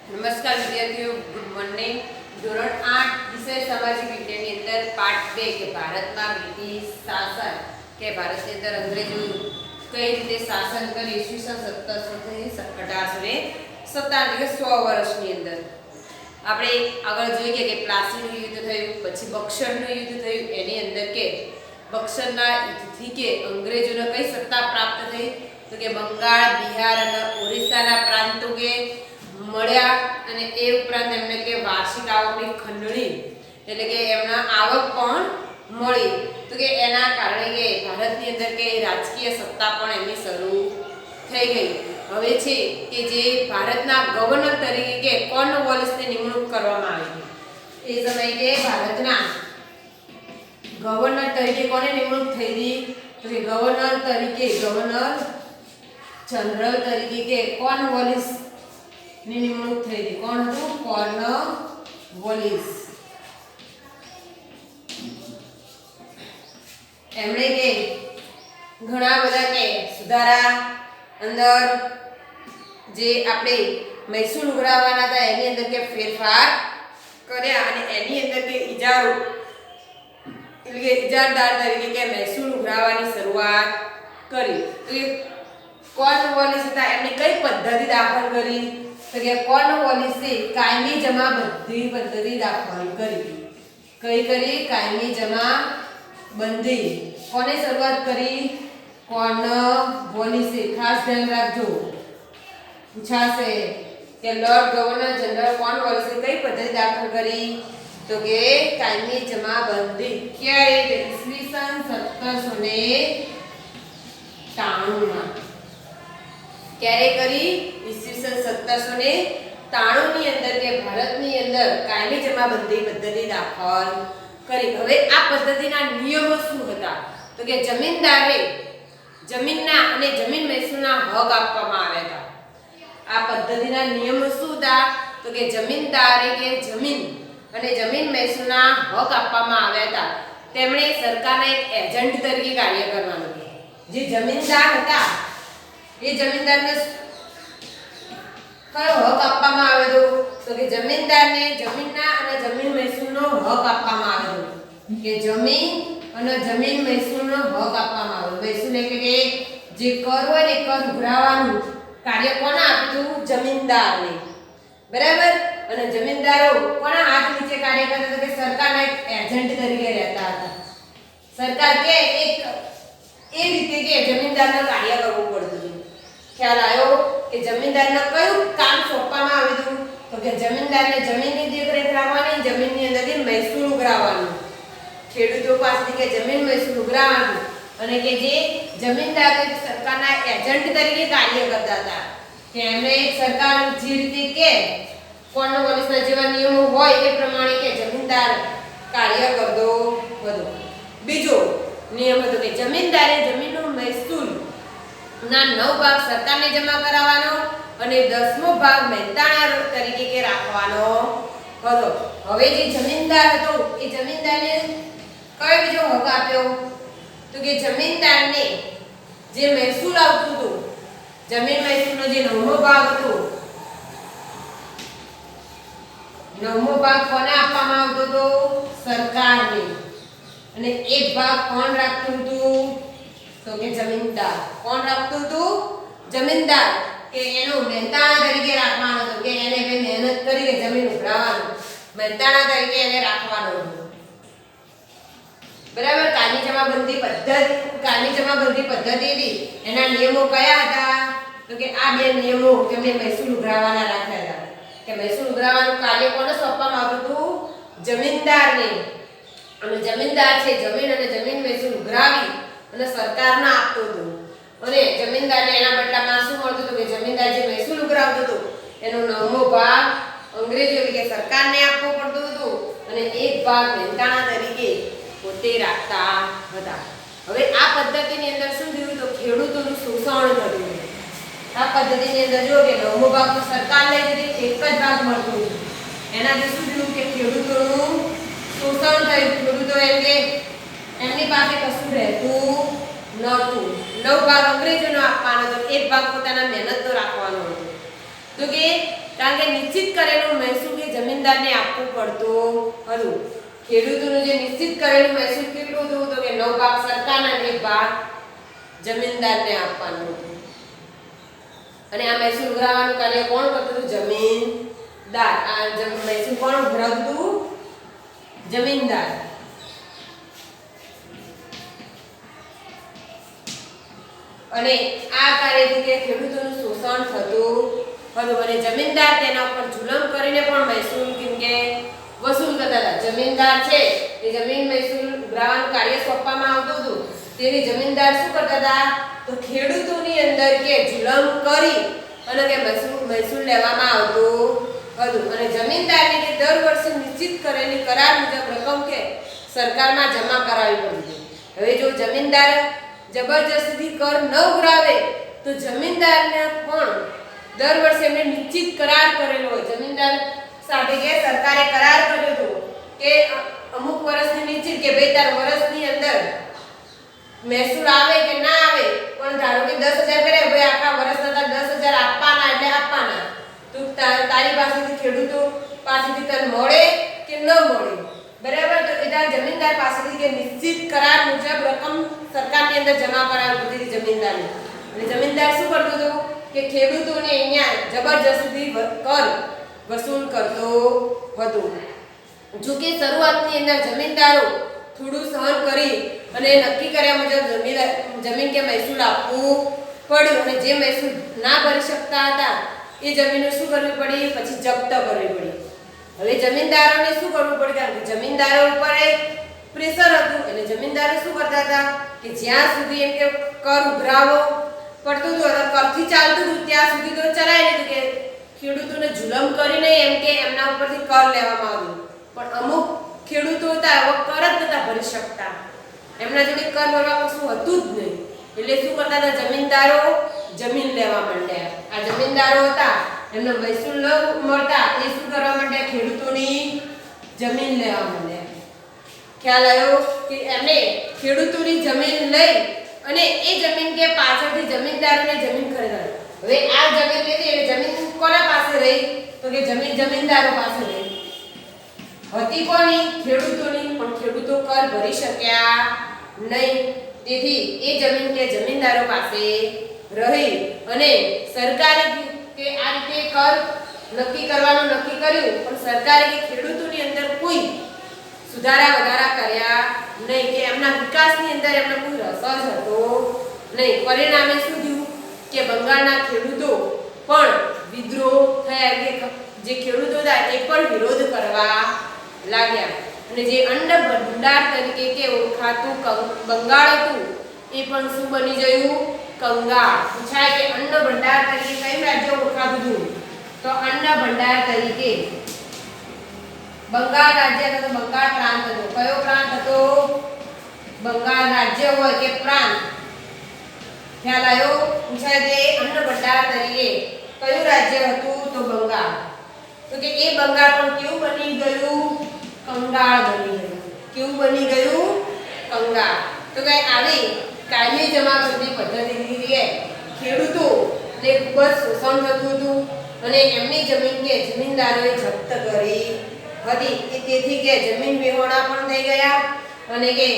નમસ્કાર વિદ્યાર્થીઓ, good morning. ધોરણ 8 વિષય સામાજિક વિજ્ઞાનની અંદર પાઠ 2 કે ભારતમાં બ્રિટિશ શાસન કે ભારતની અંદર અંગ્રેજો કઈ રીતે શાસન કરી ઈસવીસન 1700 થી 1857 કે 100 વર્ષની અંદર આપણે આગળ જોઈએ કે પ્લાસીનું યુદ્ધ થયું, પછી બક્સરનું યુદ્ધ થયું. એની અંદર કે બક્સરના યુદ્ધથી કે અંગ્રેજોને કઈ સત્તા પ્રાપ્ત થઈ તો કે બંગાળ, બિહાર અને ઓરિસ્સાના પ્રાંતો કે મળ્યા અને એ ઉપરાંત એમને કે વાર્ષિક આવકની ખંડણી એટલે કે એમના આવક પણ મળી. તો કે એના કારણે કે ભારતની અંદર કે રાજકીય સત્તા પણ એમની શરૂ થઈ ગઈ. હવે છે કે જે ભારતના ગવર્નર તરીકે કે કોર્નવોલિસની નિમણૂક કરવામાં આવી. એ સમયે કે ભારતના ગવર્નર તરીકે કોને નિમણૂક થઈ હતી તો કે ગવર્નર જનરલ તરીકે કે કોર્નવોલિસ ની નિમણૂક થઈ હતી. કોણ હતું? કોર્નવોલિસ. એમણે કે ઘણા બધા કે સુધારા અંદર જે આપણે મહેસૂલ ઉઘરાવવાના હતા એની અંદર કે ફેરફાર કર્યા અને એની અંદર કે ઇજારો એટલે કે ઇજારદાર તરીકે કે મહેસૂલ ઉઘરાવવાની શરૂઆત કરી. તો એ કોર્નવોલિસ હતા એમણે કઈ પદ્ધતિ દાખલ કરી તો કે કોર્નવોલિસે કાયમી જમાબંધી પદ્ધતિ દાખલ કરી. કઈ કરી? કાયમી જમાબંધી. કોને શરૂઆત કરી? કોર્નવોલિસે. ખાસ ધ્યાન રાખજો, પૂછાશે કે લોર્ડ ગવર્નર જનરલ કોર્નવોલિસે કઈ પદ્ધતિ દાખલ કરી તો કે કાયમી જમાબંધી. ક્યારે? ઈસવીસન 1793 માં. ક્યારે કરી? ઈસવીસન 1793 ની અંદર કે ભારતની અંદર કાયમી જમાબંધી પદ્ધતિ દાખલ કરી. હવે આ પદ્ધતિના નિયમો શું હતા તો કે જમીનદારે જમીનના અને જમીન મહેસૂલના હક આપવામાં આવ્યા હતા. આ પદ્ધતિના નિયમો શું હતા તો કે જમીનદારે કે જમીન અને જમીન મહેસૂલના હક આપવામાં આવ્યા હતા. તેમણે સરકારના એક એજન્ટ તરીકે કાર્ય કરવાનું હતું. જે જમીનદાર હતા એ જમીનદારને કયો હક આપવામાં આવ્યો હતો તો કે જમીનદારને જમીનના અને જમીન મહેસૂલનો હક આપવામાં આવ્યો હતો. કે જમીન અને જમીન મહેસૂલનો હક આપવામાં આવ્યો. મહેસૂલ એટલે કે જે કર હોય ને કર ઉઘરાવવાનું કાર્ય કોને આપ્યું? જમીનદારને. બરાબર. અને જમીનદારો કોના હાથ નીચે કાર્ય કરતા હતા? કે સરકારના એક એજન્ટ તરીકે રહેતા હતા. સરકાર કે એક એ રીતે કે જમીનદારને કાર્ય કરવું પડતું હતું. ખ્યાલ આવ્યો કે જમીનદારને કયું કામ સોંપવામાં આવ્યું હતું તો કે જમીનદારને જમીનની દેખરેખ રાખવાની, જમીનની અંદરથી મહેસૂલ ઉઘરાવવાનું. ખેડૂતો પાસેથી કે જમીન મહેસૂલ ઉઘરાવવાનું અને કે જે જમીનદાર સરકારના એજન્ટ તરીકે કાર્ય કરતા હતા કે એમણે સરકાર જે રીતે કે કોર્નવોલિસના જેવા નિયમો હોય એ પ્રમાણે કે જમીનદાર કાર્ય કરતો હતો. બીજો નિયમ હતો કે જમીનદારે જમીનનો મહેસૂલ ના 9 ભાગ સરકારને જમા કરાવવાનો અને 10મો ભાગ મહેનતાણા તરીકે કે રાખવાનો હતો. હવે જે જમીનદાર હતો એ જમીનદારને કયો બીજો હક આપ્યો તો કે જમીનદારને જે મહેસૂલ આવતું હતું, જમીન મહેસૂલનો જે 9મો ભાગ હતો, 9મો ભાગ કોને આપવામાં આવતો હતો? સરકારને. અને એક ભાગ કોણ રાખતું હતું તો કે જમીનદાર. કોણ રાખતું હતું? જમીનદાર. કે એનો મહેનતાણા તરીકે રાખવાનો હતો કે એને મહેનત કરીને જમીન ઉઘરાવવાનું, મહેનતાણા તરીકે એને રાખવાનો હતો. બરાબર. કાયમી જમાબંધી પદ્ધતિ હતી. એના નિયમો કયા હતા તો કે આ બે નિયમો તેમને મહેસૂલ ઉઘરાવવાના રાખ્યા હતા. કે મહેસૂલ ઉઘરાવવાનું કાર્ય કોને સોંપવામાં આવતું હતું? જમીનદારને. અને જમીનદાર છે જમીન અને જમીન મહેસૂલ ઉઘરાવી અને સરકારને આપતો હતો. અને જમીનદારને એના બદલામાં શું મળતું હતું કે જમીનદાર જે મહેસૂલ ઉઘરાવતો હતો એનો 9મો ભાગ અંગ્રેજો એટલે કે સરકારને આપવો પડતો હતો અને એક ભાગ મહેનતાણા તરીકે પોતે રાખતા હતા. હવે આ પદ્ધતિની અંદર શું થયું તો ખેડૂતોનું શોષણ થતું. આ પદ્ધતિની અંદર જો કે 9મો ભાગ તો સરકાર લઈ જતી, એક જ ભાગ મળતો હતો. એનાથી શું થયું કે ખેડૂતોનું શોષણ થયું. ખેડૂતો એમ કે એમની પાસે કશું રહેતું નહોતું. 9 ભાગ અંગ્રેજોને આપવાનો હતો, એક ભાગ પોતાના મહેનતનો રાખવાનો હતો. તો કે કારણ કે નિશ્ચિત કરેલું મહેસૂલ કે જમીનદારને આપવું પડતું હતું. ખેડૂતોનું જે નિશ્ચિત કરેલું મહેસૂલ કેટલું હતું તો કે 9 ભાગ સરકારને અને 1 ભાગ જમીનદારને આપવાનું હતું. અને આ મહેસૂલ ઉઘરાવવાનું કાર્ય કોણ કરતું હતું? જમીનદાર. આ મહેસૂલ કોણ ઉઘરાવતું હતું? જમીનદાર. અને આ કાર્યથી કે ખેડૂતોનું શોષણ થતું હતું અને જમીનદાર તેના ઉપર જુલમ કરીને પણ મહેસૂલ કે વસૂલ કરતા હતા. જમીનદાર છે એ જમીન મહેસૂલ ઉઘરાવવાનું કાર્ય સોંપવામાં આવતું હતું. તેથી જમીનદાર શું કરતા હતા તો ખેડૂતોની અંદર કે જુલમ કરી અને કે મહેસૂલ લેવામાં આવતું હતું. અને જમીનદારને કે દર વર્ષે નિશ્ચિત કરેલી કરાર મુજબ રકમ કે સરકારમાં જમા કરાવવી પડતી. હવે જો જમીનદાર જબરજસ્તી કર ન ઉઘરાવે તો જમીનદારને પણ દર વર્ષે એમને નિશ્ચિત કરાર કરેલો હોય. જમીનદાર સાથે કે સરકારે કરાર કર્યો હતો કે અમુક વર્ષની નિશ્ચિત કે ભાઈ તાર વર્ષની અંદર મહેસૂલ આવે કે ના આવે, પણ ધારો કે 10,000 કરે, ભાઈ આખા વર્ષના તાર 10,000 આપવાના એટલે આપવાના. તું તારી પાસેથી ખેડૂતો પાસેથી તને મળે કે ન મળે, બરાબર? તો એ તાર જમીનદાર પાસેથી કે નિશ્ચિત કરાર મુજબ રકમ સરકારની અંદર જમા કરાવવી પડતી જમીનદારને. અને જમીનદાર શું કરતો હતો કે ખેડૂતોને અહીંયા જબરજસ્તી કર વસૂલ કરતો હતો. જો કે શરૂઆતની અંદર જમીનદારો થોડું સહન કરી અને નક્કી કર્યા મુજબ જમીન કે મહેસૂલ આપવું પડ્યું. અને જે મહેસૂલ ના ભરી શકતા હતા એ જમીનો શું કરવી પડી? પછી જપ્ત કરવી પડી. હવે જમીનદારોને શું કરવું પડ્યું? કારણ કે જમીનદારો ઉપર એક પ્રેશર હતું એટલે જમીનદારો શું કરતા હતા કે જ્યાં સુધી એમ કે કર ઉઘરાવો પડતું હતું, કરથી ચાલતું હતું ત્યાં સુધી તો ચલાવી લીધું કે ખેડૂતોને જુલમ કરીને એમ કે એમના ઉપરથી કર લેવામાં આવ્યું. પણ અમુક ખેડૂતો હતા હવે કર જ નતા ભરી શકતા, એમના જોડે કર ભરવા કશું હતું જ નહીં. એટલે શું કરતા હતા જમીનદારો? જમીન લેવા માંડ્યા. આ જમીનદારો હતા એમને મહેસૂલ ન મળતા એ શું કરવા માંડ્યા? ખેડૂતોની જમીન લેવા માંડ્યા. ખ્યાલ આવ્યો કે એમને ખેડૂતોની જમીન લઈ અને એ જમીન કે પાછળથી જમીનદારોને જમીન ખરીદવાની. હવે આ જમીન લીધી એટલે જમીન કોના પાસે રહી? તો કે જમીન જમીનદારો પાસે રહી. હતી કોની? ખેડૂતોની. પણ ખેડૂતો કર ભરી શક્યા નહીં. તેથી એ જમીન કે જમીનદારો પાસે રહી અને સરકારે કે આ રીતે કર નક્કી કરવાનું નક્કી કર્યું. પણ સરકારે કે ખેડૂતોની અંદર કોઈ સુધારા વધારા કર્યા નહીં કે એમના વિકાસની અંદર એમને કોઈ રસ જ હતો નહીં. પરિણામે શું થયું કે બંગાળના ખેડૂતો પણ વિદ્રોહ થયા કે જે ખેડૂતો હતા એ પણ વિરોધ કરવા લાગ્યા. અને જે અન્ન ભંડાર તરીકે કે ઓળખાતું બંગાળ હતું એ પણ શું બની ગયું? કંગાળ. પૂછાય કે અન્ન ભંડાર તરીકે કયું રાજ્ય ઓળખાતું હતું? તો અન્ન ભંડાર તરીકે બંગાળ રાજ્ય હતો. બંગાળ પ્રાંત હતો. કયો પ્રાંત હતો? બંગાળ રાજ્ય હોય કે પ્રાંત. ખ્યાલ આવ્યો? પૂછાય કે અન્ન ભંડાર તરીકે કયું રાજ્ય હતું? તો બંગાળ. તો કે એ બંગાળ પણ કેવું બની ગયું? કંગાળ બની ગયું. કેવું બની ગયું? કંગાળ. તો કે આવી કાયમી જમાબંધી પદ્ધતિથી ખેડૂતોને ખૂબ જ શોષણ થતું હતું અને એમની જમીન કે જમીનદારોએ જપ્ત કરી હતી. તેથી કે જમીન વિહોણા પણ થઈ ગયા અને કે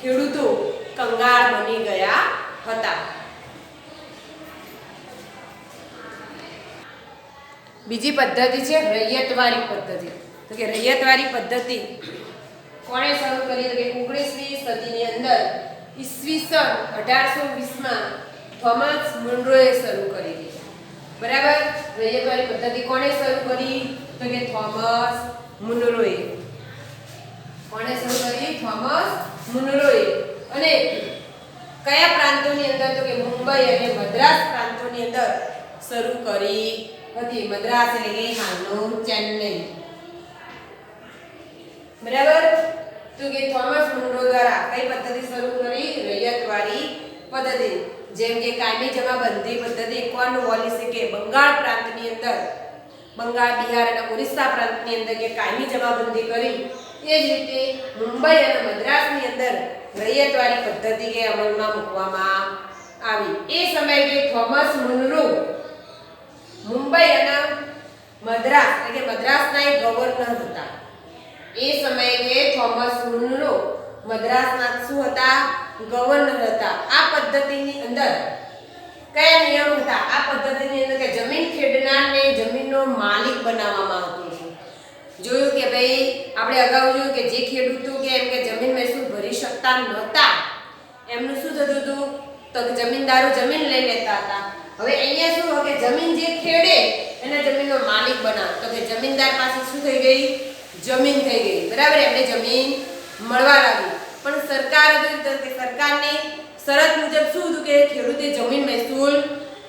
ખેડૂતો કંગાળ બની ગયા હતા. બીજી પદ્ધતિ છે રૈયતવારી પદ્ધતિ. તો કે રૈયતવારી પદ્ધતિ કોણે શરૂ કરી? તો કે 19મી સદીની અંદર ઈસવીસન 1820 માં થોમસ મુનરોએ શરૂ કરી. બરાબર? રૈયતવારી પદ્ધતિ કોણે શરૂ કરી? તો કે થોમસ મુનરોએ. કોણે શરૂ કરી? થોમસ મુનરોએ. અને કયા પ્રાંતોની અંદર? તો કે મુંબઈ અને મદ્રાસ પ્રાંતોની અંદર શરૂ કરી હતી. મદ્રાસ એટલે કે હાલનું ચેન્નઈ. બરાબર? તો કે થોમસ મુનરો દ્વારા કઈ પદ્ધતિ શરૂ કરી? રૈયતવારી પદ્ધતિ. જેમ કે કાયમી જમાબંધી પદ્ધતિ કોર્નવોલિસે કે બંગાળ પ્રાંતની અંદર, બંગાળ, બિહાર અને ઓરિસ્સા પ્રાંતની અંદર કે કાયમી જમાબંધી કરી, એ જ રીતે મુંબઈ અને મદ્રાસની અંદર રૈયતવારી પદ્ધતિ કે અમલમાં મૂકવામાં આવી. એ સમયે કે થોમસ મુનરો મુંબઈ અને મદ્રાસ એટલે કે મદ્રાસના એક ગવર્નર હતા. એ સમયે કે થોમસ મુનરો મદ્રાસના શું હતા? ગવર્નર હતા. આ પદ્ધતિની અંદર કયા નિયમ હતા? આ પદ્ધતિની અંદર કે જમીન ખેડનારને જમીનનો માલિક બનાવવામાં આવતો હતો. જોયું કે ભાઈ આપણે અગાઉ જોયું કે જે ખેડૂતો કે એમ કે જમીન મહેસૂલ ભરી શકતા નહોતા એમનું શું થતું હતું? તો જમીનદારો જમીન લઈ લેતા હતા. હવે અહીંયા શું હોય કે જમીન જે ખેડે એને જમીનનો માલિક બનાવે. તો કે જમીનદાર પાસે શું થઈ ગઈ? જમીન થઈ ગઈ. બરાબર, એમને જમીન મળવા લાગી. પણ સરકાર હતી તો કે સરકારની શરત મુજબ શું હતું કે ખેડૂતે જમીન મહેસૂલ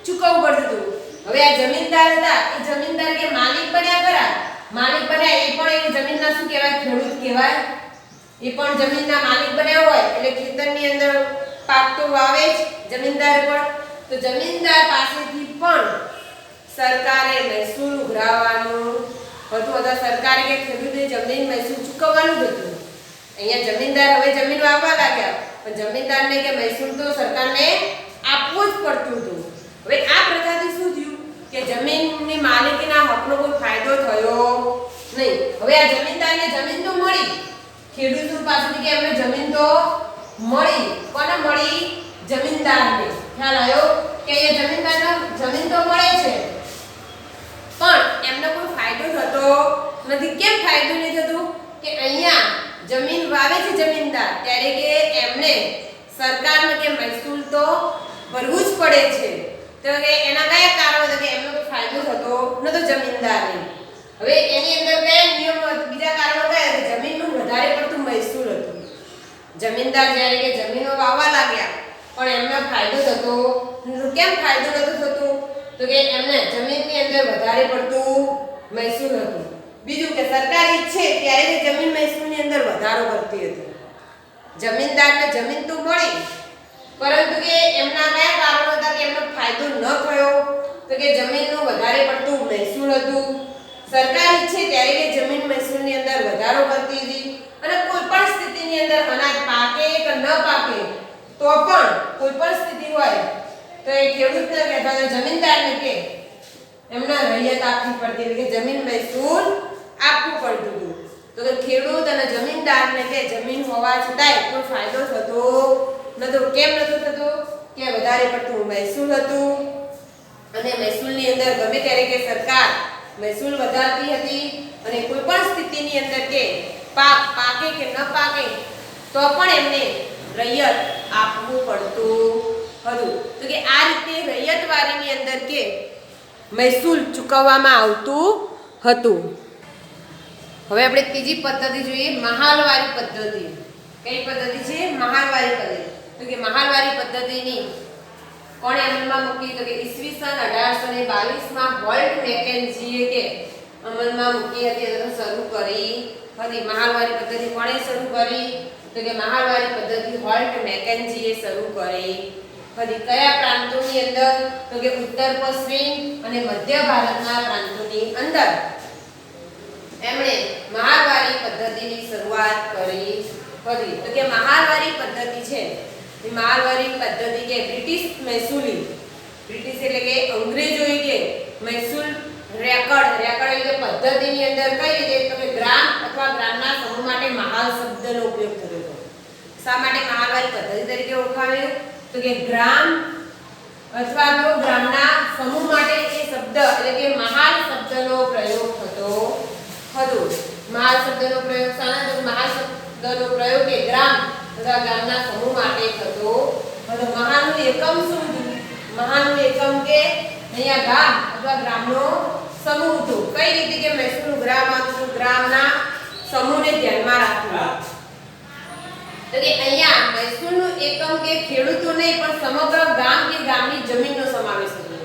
ચૂકવવું પડતું હતું. હવે આ જમીનદાર હતા એ જમીનદાર કે માલિક બન્યા ખરા, માલિક બન્યા એ પણ એ જમીનના શું કહેવાય? ખેડૂત કહેવાય. એ પણ જમીનના માલિક બન્યા હોય એટલે ખેતરની અંદર પાક તો વાવે જ જમીનદાર પણ. તો જમીનદાર પાસેથી પણ સરકારે મહેસૂલ ઉઘરાવવાનું હતું અથવા સરકારે કે ખેડૂતે જમીન મહેસૂલ ચૂકવવાનું હતું. અહીંયા જમીનદાર હવે જમીન વાવવા લાગ્યા પણ જમીનદારને કે મહેસૂલ તો સરકારને આપવું જ પડતું હતું. હવે આ પ્રથાથી શું થયું કે જમીનની માલિકીના હકનો કોઈ ફાયદો થયો નહીં. હવે આ જમીનદારને જમીન તો મળી, ખેડૂતો પાસેથી કે એમને જમીન તો મળી. કોને મળી? જમીનદારને. ખ્યાલ આવ્યો કે એ જમીનદારને જમીન તો મળે છે પણ એમને કોઈ ફાયદો થતો નથી. કેમ ફાયદો નહીં થતો? કે અહીંયા જમીન વાવે છે જમીનદાર ત્યારે કે એમને સરકારને કે મહેસૂલ તો ભરવું જ પડે છે. તો કે એના કયા કારણો હતા કે એમને કોઈ ફાયદો થતો નતો જમીનદારને. હવે એની અંદર કયા નિયમો હતા? બીજા કારણો કયા હતા? જમીનનું વધારે પડતું મહેસૂલ હતું. જમીનદાર જ્યારે કે જમીનો વાવવા લાગ્યા પણ એમને ફાયદો થતો. કેમ ફાયદો નતો થતો? તો કે એમને જમીનની અંદર વધારે પડતું મહેસૂલ હતું. બીજું કે સરકાર ઈચ્છે ત્યારે તે જમીન મહેસૂલની અંદર વધારો કરતી હતી. જમીનદારને જમીન તો મળી પરંતુ કે એમના કયા કારણો હતા કે એમને ફાયદો ન થયો? તો કે જમીનનું વધારે પડતું મહેસૂલ હતું. સરકાર ઈચ્છે ત્યારે કે જમીન મહેસૂલની અંદર વધારો કરતી હતી અને કોઈ પણ સ્થિતિની અંદર અનાજ પાકે કે ન પાકે તો પણ કોઈ પણ સ્થિતિ હોય તો એ ખેડૂતને કે અથવા જમીનદારને કે એમના રૈયત આપવી પડતી એટલે કે જમીન મહેસૂલ આપવું પડતું હતું. તો કે ખેડૂત અને જમીનદારને કે જમીન હોવા છતાંય કોઈ ફાયદો થતો નતો. કેમ નતો થતો? કે વધારે પડતું મહેસૂલ હતું અને મહેસૂલની અંદર ગમે ત્યારે કે સરકાર મહેસૂલ વધારતી હતી અને કોઈ પણ સ્થિતિની અંદર કે પાક પાકે કે ન પાકે તો પણ એમને રૈયત આપવું પડતું હતું. તો કે આ રીતે રૈયતવારીની અંદર કે મહેસૂલ ચૂકવવામાં આવતું હતું. હવે આપણે ત્રીજી પદ્ધતિ જોઈએ, મહાલવારી પદ્ધતિ. કઈ પદ્ધતિ છે? મહાલવારી પદ્ધતિ. તો કે મહાલવારી પદ્ધતિની કોણે અમલમાં મૂકી? તો કે ઈસવીસન 1822માં વોલ્ટ મેકેન્ઝીએ કે અમલમાં મૂકી હતી અથવા શરૂ કરી હતી. મહાલવારી પદ્ધતિ કોણે શરૂ કરી? તો કે મહાલવારી પદ્ધતિ વોલ્ટ મેકેન્ઝીએ શરૂ કરી હતી. કયા પ્રાંતોની અંદર? તો કે ઉત્તર પશ્ચિમ અને મધ્ય ભારતના પ્રાંતોની અંદર એમણે મહાલવારી પદ્ધતિની શરૂઆત કરી હતી. તો કે મહાલવારી પદ્ધતિ છે એ મહાલવારી પદ્ધતિ કે બ્રિટિશ મહેસૂલી, બ્રિટિશ એટલે કે અંગ્રેજોએ કે મહેસૂલ રેકર્ડ એટલે કે પદ્ધતિની અંદર કઈ રીતે? તો કે ગ્રામ અથવા ગ્રામના સમૂહ માટે મહાલ શબ્દનો ઉપયોગ થતો હતો. શા માટે મહાલવારી પદ્ધતિ તરીકે ઓળખાવ્યું? તો કે ગ્રામ અથવા તો ગ્રામના સમૂહ માટે એ શબ્દ એટલે કે મહાલ શબ્દનો પ્રયોગ થતો હતો. મહાલ શબ્દનો પ્રયોગ શાના? તો મહાલ શબ્દનો પ્રયોગ કે ગ્રામ અથવા ગામના સમૂહ માટે થતો હતો. મહાલનું એકમ શું હતું? મહાલનું એકમ કે અહીંયા ગામ અથવા ગ્રામનો સમૂહ હતો. કઈ રીતે? કે મહેસૂલ ગ્રામમાં ગ્રામના સમૂહને ધ્યાનમાં રાખવું. તો કે અહીંયા મહેસૂલનું એકમ કે ખેડૂતો નહીં પણ સમગ્ર ગામ કે ગામની જમીનનો સમાવેશ થતો.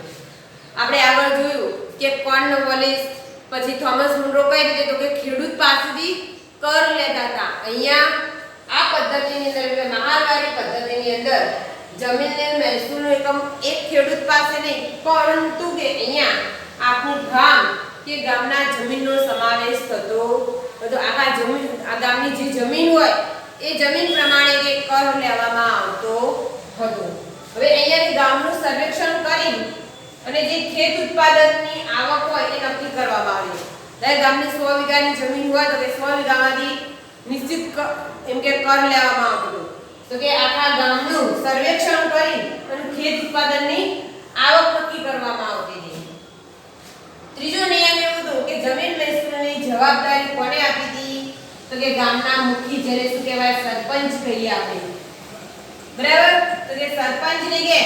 આપણે આગળ જોયું કે કોર્નવોલિસ પછી થોમસ મુનરો કઈ રીતે? તો કે ખેડૂત પાસેથી કર લેતા હતા. અહીંયા આ પદ્ધતિની અંદર મહાલવારી પદ્ધતિની અંદર જમીનને મહેસૂલનો એકમ એક ખેડૂત પાસે નહીં પરંતુ કે અહીંયા આખું ગામ કે ગામના જમીનનો સમાવેશ થતો હતો. આ ગામની જે જમીન હોય એ જમીન પ્રમાણે કે કર લેવામાં આવતો હતો. હવે અહીંયા ગામનું સર્વેક્ષણ કરી અને જે ખેત ઉત્પાદનની આવક હોય એ નક્કી કરવામાં આવે. દરેક ગામની 100 વીઘાની જમીન હોય તો કે 100 વીઘામાંથી નિશ્ચિત એમ કે કર લેવામાં આવતો. તો કે આખા ગામનું સર્વેક્ષણ કરી અને ખેત ઉત્પાદનની આવક નક્કી કરવામાં આવતી હતી. ત્રીજો નિયમ એવો હતો કે જમીન મહેસૂલની જવાબદારી કોને આપી હતી? તો કે ગામના મુખી, જેને શું કહેવાય, સરપંચ કહીએ આપણે. બરાબર? તો કે સરપંચને કે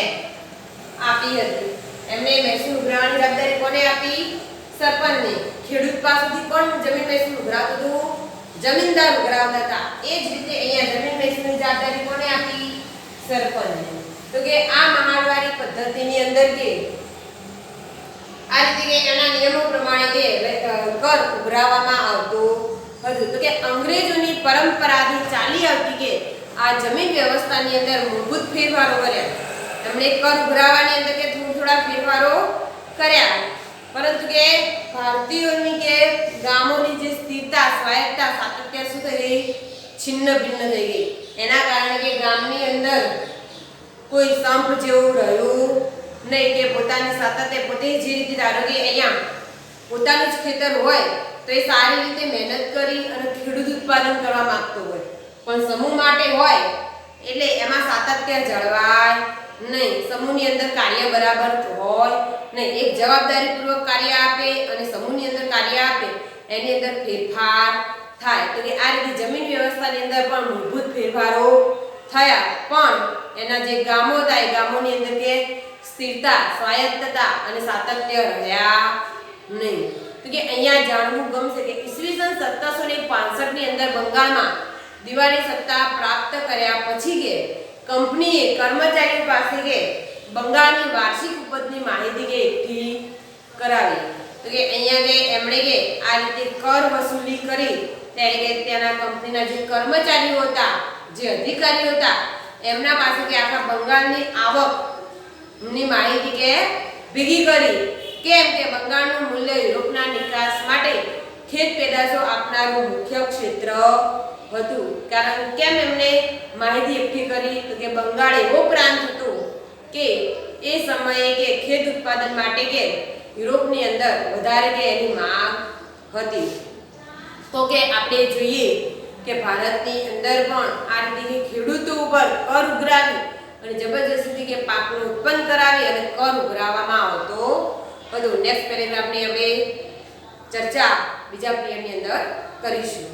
આપી હતી. એમને મહેસૂલ ઉઘરાવવાની જવાબદારી કોને આપી? સરપંચને. ખેડૂત પાસેથી કોણ જમીન મહેસૂલ ઉઘરાવતું હતું? જમીનદાર ઉઘરાવતા હતા. એ જ રીતે અહીંયા જમીન મહેસૂલની જવાબદારી કોને આપી? સરપંચને. તો કે આ મહાલવારી પદ્ધતિની અંદર કે આ રીતે કે એના નિયમો પ્રમાણે કે કર ઉઘરાવવામાં આવતો હતું. તો કે અંગ્રેજોની પરંપરાથી ચાલી આવતી કે આ જમીન વ્યવસ્થાની અંદર મૂળભૂત ફેરફારો કર્યા. એમણે કર ઉઘરાવવાની અંદર કે થોડા ફેરફારો કર્યા, પરંતુ કે ભારતીયોની કે ગામોની જે સ્થિરતા, સ્વાયત્તતા, સાતત્ય શું થઈ ગઈ? છિન્ન ભિન્ન થઈ ગઈ. એના કારણે કે ગામની અંદર કોઈ સંપ જેવું રહ્યું નહીં કે પોતાની સાતત્ય પોતે જે રીતે ધારો કે અહીંયા પોતાનું જ ખેતર હોય તો એ સારી રીતે મહેનત કરી અને ખેડૂત ઉત્પાદન કરવા માંગતો હોય, પણ સમૂહ માટે હોય એટલે એમાં સાતત્ય જળવાય નહીં. સમૂહની અંદર કાર્ય બરાબર હોય નહીં. એક જવાબદારીપૂર્વક કાર્ય આપે અને સમૂહની અંદર કાર્ય આપે એની અંદર ફેરફાર થાય. તો કે આ રીતે જમીન વ્યવસ્થાની અંદર પણ મૂળભૂત ફેરફારો થયા, પણ એના જે ગામો હતા એ ગામોની અંદર કે સ્થિરતા, સ્વાયત્તતા અને સાતત્ય રહ્યા નહીં. તો કે અહીંયા જાણવું ગમશે કે ઈસવીસન 1765 ની અંદર બંગાળમાં દિવાળી સત્તા પ્રાપ્ત કર્યા પછી કે કંપનીએ કર્મચારીઓ પાસે કે બંગાળની વાર્ષિક ઉપજની માહિતી કે એકઠી કરાવી. તો કે અહીંયા કે એમણે કે આ રીતે કર વસૂલી કરી ત્યારે કે ત્યાંના કંપનીના જે કર્મચારીઓ હતા, જે અધિકારીઓ હતા, એમના પાસે કે આખા બંગાળની આવકની માહિતી કે ભેગી કરી. કેમ કે બંગાળનું મૂલ્ય યુરોપના નિકાસ માટે ખેત પેદાશો આપનારું મુખ્ય ક્ષેત્ર હતું. કારણ કેમ એમને માહિતી એકઠી કરી? તો કે બંગાળ એવો પ્રાંત હતો કે એ સમયે કે ખેત ઉત્પાદન માટે કે યુરોપની અંદર વધારે કે એની માંગ હતી. તો કે આપણે જોઈએ કે ભારતની અંદર પણ આ રીતે ખેડૂતો ઉપર કર ઉઘરાવી અને જબરજસ્તી કે પાકનું ઉત્પન્ન કરાવી અને કર ઉઘરાવવામાં આવતો હતો. નેક્સ્ટ પેરેગ્રાફની આપણે ચર્ચા બીજા પીરિયડની અંદર કરીશું.